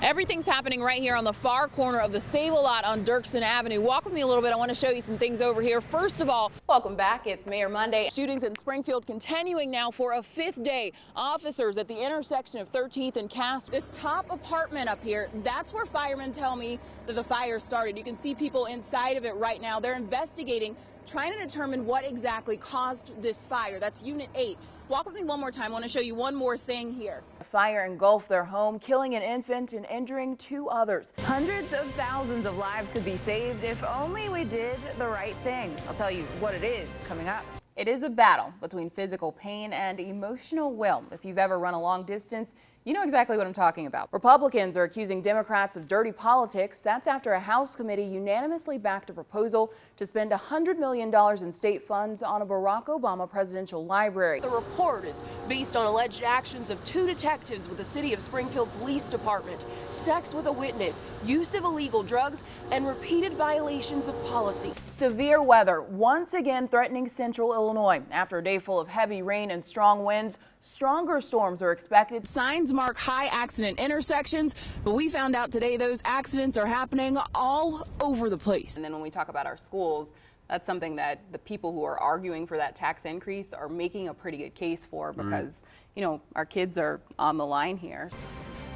Everything's happening right here on the far corner of the Save-A-Lot on Dirksen Avenue. Walk with me a little bit. I want to show you some things over here. First of all, welcome back. It's Mayor Monday. Shootings in Springfield continuing now for a fifth day. Officers at the intersection of 13th and Cass. This top apartment up here, that's where firemen tell me that the fire started. You can see people inside of it right now. They're investigating, trying to determine what exactly caused this fire. That's Unit 8. Walk with me one more time. I want to show you one more thing here. The fire engulfed their home, killing an infant and injuring 2 others. Hundreds of thousands of lives could be saved if only we did the right thing. I'll tell you what it is coming up. It is a battle between physical pain and emotional will. If you've ever run a long distance, you know exactly what I'm talking about. Republicans are accusing Democrats of dirty politics. That's after a House committee unanimously backed a proposal to spend $100 million in state funds on a Barack Obama presidential library. The report is based on alleged actions of 2 detectives with the City of Springfield Police Department, sex with a witness, use of illegal drugs, and repeated violations of policy. Severe weather once again threatening central Illinois. After a day full of heavy rain and strong winds, stronger storms are expected. Signs mark high accident intersections, but we found out today those accidents are happening all over the place. And then when we talk about our schools, that's something that the people who are arguing for that tax increase are making a pretty good case for because, you know, our kids are on the line here.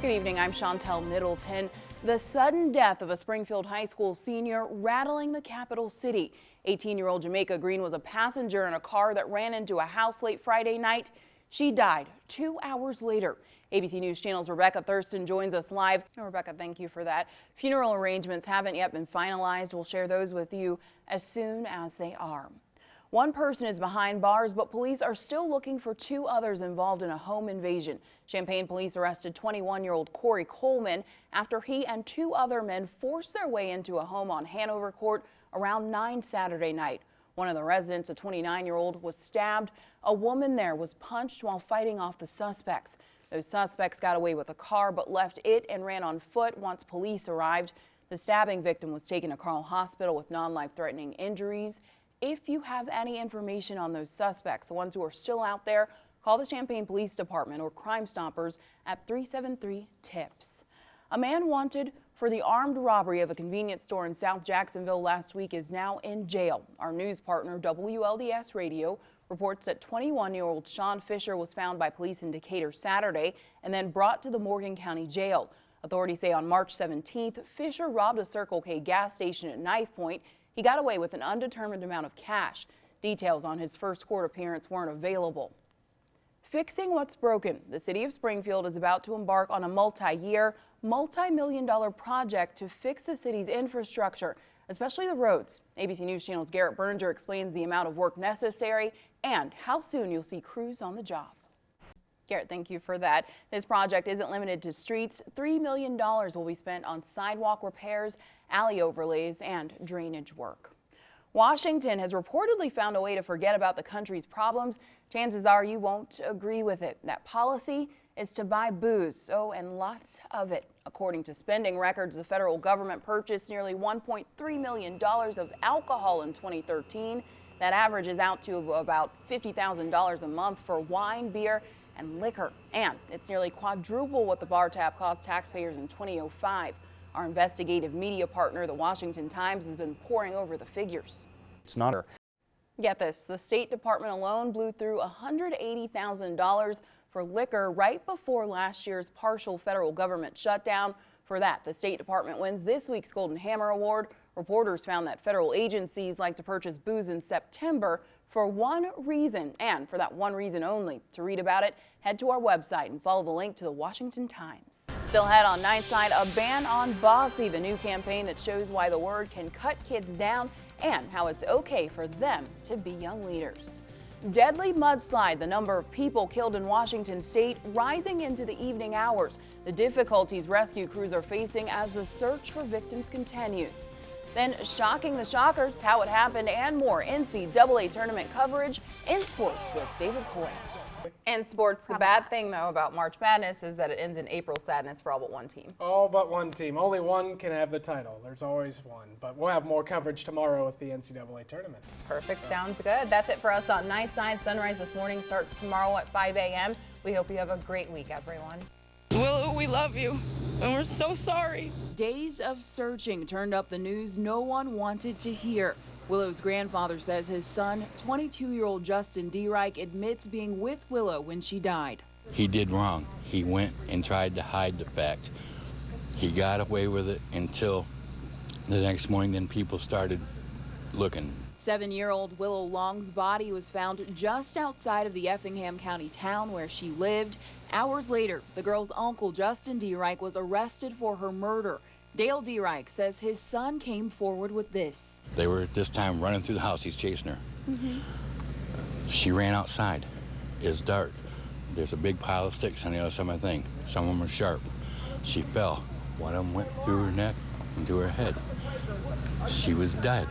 Good evening, I'm Shantel Middleton. The sudden death of a Springfield High School senior rattling the capital city. 18-year-old Jamaica Green was a passenger in a car that ran into a house late Friday night. She died 2 hours later. ABC News Channel's Rebecca Thurston joins us live. Rebecca, thank you for that. Funeral arrangements haven't yet been finalized. We'll share those with you as soon as they are. One person is behind bars, but police are still looking for 2 others involved in a home invasion. Champaign police arrested 21-year-old Corey Coleman after he and 2 other men forced their way into a home on Hanover Court around 9 Saturday night. One of the residents, a 29-year-old, was stabbed. A woman there was punched while fighting off the suspects. Those suspects got away with a car but left it and ran on foot once police arrived. The stabbing victim was taken to Carl Hospital with non-life-threatening injuries. If you have any information on those suspects, the ones who are still out there, call the Champaign Police Department or Crime Stoppers at 373-TIPS. A man wanted for the armed robbery of a convenience store in South Jacksonville last week is now in jail. Our news partner, WLDS Radio, reports that 21-year-old Sean Fisher was found by police in Decatur Saturday and then brought to the Morgan County Jail. Authorities say on March 17th, Fisher robbed a Circle K gas station at Knife Point. He got away with an undetermined amount of cash. Details on his first court appearance weren't available. Fixing what's broken. The city of Springfield is about to embark on a multi-year, multi-million-dollar project to fix the city's infrastructure, especially the roads. ABC News Channel's Garrett Berninger explains the amount of work necessary and how soon you'll see crews on the job. Garrett, thank you for that. This project isn't limited to streets. $3 million will be spent on sidewalk repairs, alley overlays, and drainage work. Washington has reportedly found a way to forget about the country's problems. Chances are you won't agree with it. That policy is to buy booze, and lots of it. According to spending records, the federal government purchased nearly $1.3 million of alcohol in 2013. That averages out to about $50,000 a month for wine, beer, and liquor. And it's nearly quadruple what the bar tab cost taxpayers in 2005. Our investigative media partner, the Washington Times, has been poring over the figures. It's not. Get this, the State Department alone blew through $180,000 for liquor right before last year's partial federal government shutdown. For that, the State Department wins this week's Golden Hammer Award. Reporters found that federal agencies like to purchase booze in September for one reason, and for that one reason only. To read about it, head to our website and follow the link to the Washington Times. Still ahead on Nightside, a ban on Bossy, the new campaign that shows why the word can cut kids down and how it's okay for them to be young leaders. Deadly mudslide, the number of people killed in Washington state rising into the evening hours. The difficulties rescue crews are facing as the search for victims continues. Then shocking the shockers, how it happened, and more NCAA tournament coverage in sports with David Coy. In sports, the bad thing, though, about March Madness is that it ends in April sadness for all but one team. All but one team. Only one can have the title. There's always one. But we'll have more coverage tomorrow with the NCAA tournament. Perfect. Sounds good. That's it for us on Nightside. Sunrise this morning starts tomorrow at 5 a.m. We hope you have a great week, everyone. Willow, we love you. and we're so sorry. Days of searching turned up the news no one wanted to hear. Willow's grandfather says his son, 22-year-old Justin D. Reich, admits being with Willow when she died. He did wrong. He went and tried to hide the fact. He got away with it until the next morning, then people started looking. 7-year-old Willow Long's body was found just outside of the Effingham County town where she lived. Hours later, the girl's uncle, Justin D. Reich, was arrested for her murder. Dale D. Reich says his son came forward with this. They were at this time running through the house. He's chasing her. She ran outside. It's dark. There's a big pile of sticks on the other side of my thing. Some of them are sharp. She fell. One of them went through her neck and through her head. She was dead.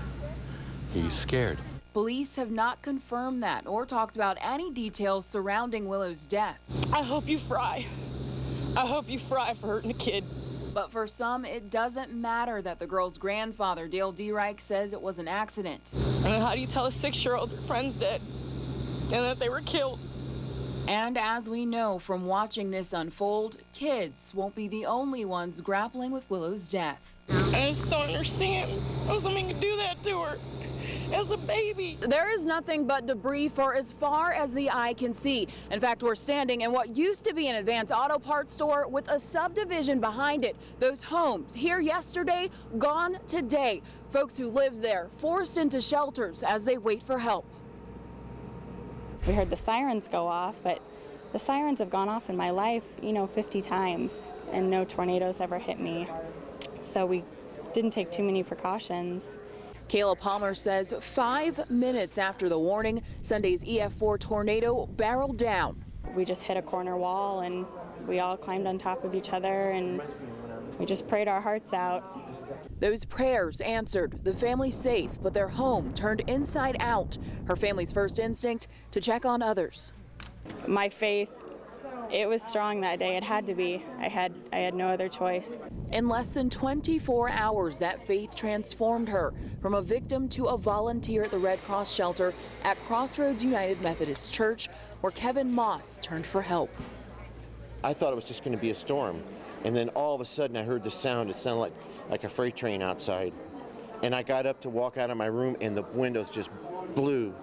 He's scared. Police have not confirmed that or talked about any details surrounding Willow's death. I hope you fry. I hope you fry for hurting a kid. But for some, it doesn't matter that the girl's grandfather, Dale D. Reich, says it was an accident. And how do you tell a 6-year-old your friend's dead and that they were killed? And as we know from watching this unfold, kids won't be the only ones grappling with Willow's death. I just don't understand how someone could do that to her as a baby. There is nothing but debris for as far as the eye can see. In fact, we're standing in what used to be an Advance Auto Parts store with a subdivision behind it. Those homes here yesterday, gone today. Folks who lived there forced into shelters as they wait for help. We heard the sirens go off, but the sirens have gone off in my life, 50 times, and no tornadoes ever hit me. So we didn't take too many precautions. Kayla Palmer says 5 minutes after the warning, Sunday's EF4 tornado barreled down. We just hit a corner wall and we all climbed on top of each other and we just prayed our hearts out. Those prayers answered, the family safe, but their home turned inside out. Her family's first instinct to check on others. My faith, it was strong that day. It had to be. I had no other choice. In less than 24 hours, that faith transformed her from a victim to a volunteer at the Red Cross shelter at Crossroads United Methodist Church, where Kevin Moss turned for help. I thought it was just going to be a storm, and then all of a sudden I heard the sound. It sounded like a freight train outside, and I got up to walk out of my room, and the windows just blew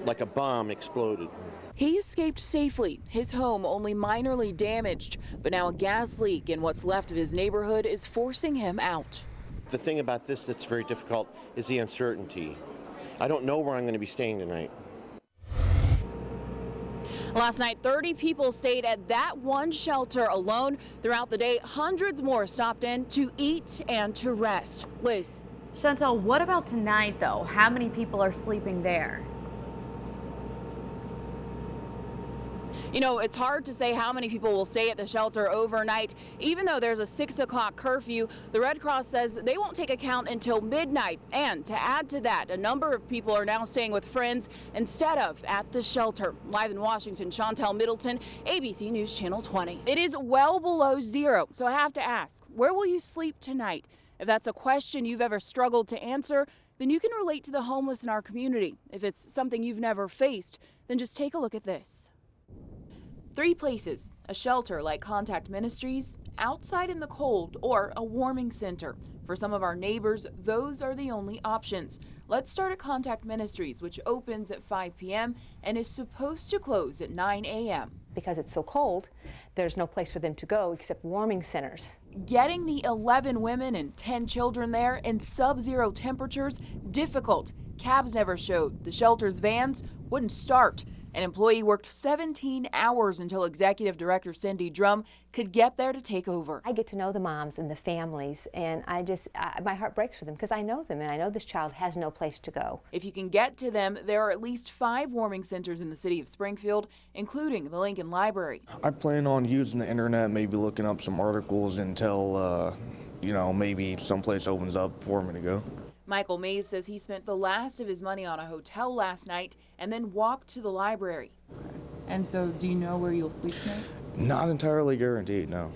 like a bomb exploded. He escaped safely, his home only minorly damaged, but now a gas leak in what's left of his neighborhood is forcing him out. The thing about this that's very difficult is the uncertainty. I don't know where I'm going to be staying tonight. Last night, 30 people stayed at that one shelter alone. Throughout the day, hundreds more stopped in to eat and to rest. Liz. Shantel, what about tonight, though? How many people are sleeping there? You know, it's hard to say how many people will stay at the shelter overnight. Even though there's a 6 o'clock curfew, the Red Cross says they won't take account until midnight. And to add to that, a number of people are now staying with friends instead of at the shelter. Live in Washington, Shantel Middleton, ABC News Channel 20. It is well below zero, so I have to ask, where will you sleep tonight? If that's a question you've ever struggled to answer, then you can relate to the homeless in our community. If it's something you've never faced, then just take a look at this. 3 places, a shelter like Contact Ministries, outside in the cold, or a warming center. For some of our neighbors, those are the only options. Let's start at Contact Ministries, which opens at 5 p.m. and is supposed to close at 9 a.m. Because it's so cold, there's no place for them to go except warming centers. Getting the 11 women and 10 children there in sub-zero temperatures, difficult. Cabs never showed. The shelter's vans wouldn't start. An employee worked 17 hours until Executive Director Cindy Drum could get there to take over. I get to know the moms and the families, and my heart breaks for them because I know them, and I know this child has no place to go. If you can get to them, there are at least 5 warming centers in the city of Springfield, including the Lincoln Library. I plan on using the internet, maybe looking up some articles until, maybe someplace opens up for me to go. Michael Mays says he spent the last of his money on a hotel last night and then walked to the library. And so, do you know where you'll sleep tonight? Not entirely guaranteed, no.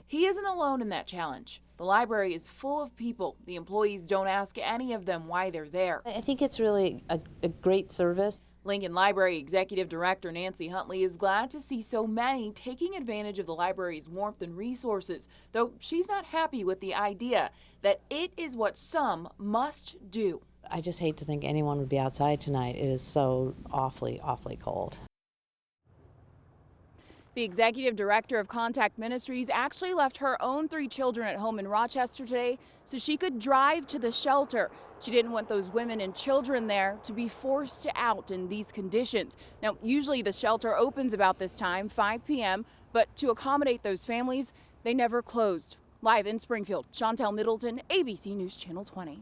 He isn't alone in that challenge. The library is full of people. The employees don't ask any of them why they're there. I think it's really a great service. Lincoln Library Executive Director Nancy Huntley is glad to see so many taking advantage of the library's warmth and resources, though she's not happy with the idea that it is what some must do. I just hate to think anyone would be outside tonight. It is so awfully, awfully cold. The executive director of Contact Ministries actually left her own 3 children at home in Rochester today so she could drive to the shelter. She didn't want those women and children there to be forced out in these conditions. Now, usually the shelter opens about this time, 5 p.m., but to accommodate those families, they never closed. Live in Springfield, Shantel Middleton, ABC News Channel 20.